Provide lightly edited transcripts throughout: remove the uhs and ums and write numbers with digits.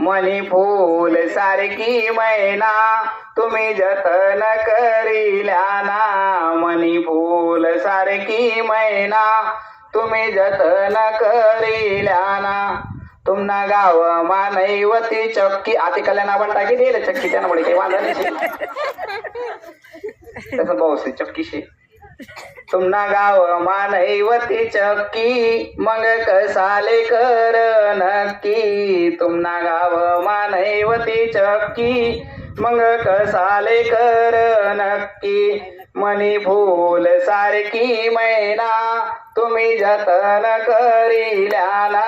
मनी फूल सारखी मैना तुम्ही जतन करिल्याना, मनी फूल सारखी मैना तुम्ही जतन करिल्याना. तुमना गाव मानैवती चक्की आती कल्याण आपण टाकी दिले चक्की त्यानं बडे काही वांधा नाही तसं पाऊस चक्की शे. तुमना गाव मानैवती चक्की मग कसाले कर नक्की. तुमना गाव मानैवती चक्की मग कसाले कर नक्की. मनी फूल सारखी मैना तुम्ही जतन करिल्याना,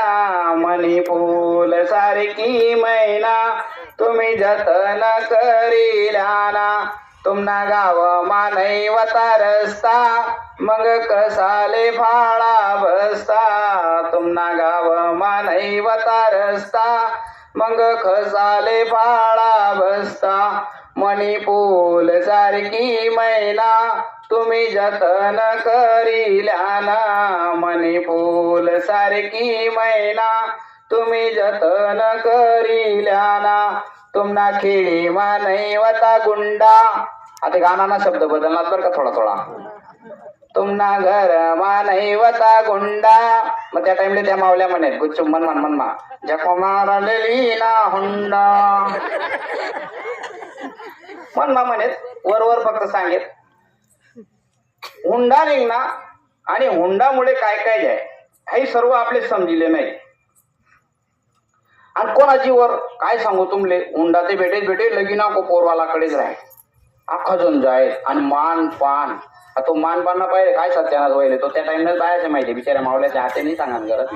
मनी फूल सारखी मैना तुम्ही जतन करिल्याना. तुमना गाव मानैवता रस्ता मग कसाले फाळा बसता. तुमना गाव मानैवता रस्ता मग कसाले फाळा बसता. मनी फूल सारखी मैना तुम्ही जतन करिल्याना, मनी फूल सारखी मैना तुम्ही जतन करिल्याना. तुमना खेळी मानैवता गुंडा आता गाणाना शब्द बदलणार बरं का थोडा थोडा. तुमना घर मानैवता गुंडा मग त्या टाइमला त्या मावल्या म्हणत गुच्चुम मन जको मारलेली ना हुंडा मनमा म्हणत वर फक्त सांगेत हुंडा निघना आणि हुंडामुळे काय काय जाय हे सर्व आपले समजिले नाही. आणि कोणाची वर काय सांगू तुमले हुंडा ते भेटे लगीना को पोरवालाकडेच राहे अख्खा जण जाय. आणि मान पान तो मान पान ना पाहिजे काय सत्यानाच व्हायले तो त्या टाइमला बायाचे माहिती बिचाऱ्या मावल्याच्या हाते नाही सांगा करत.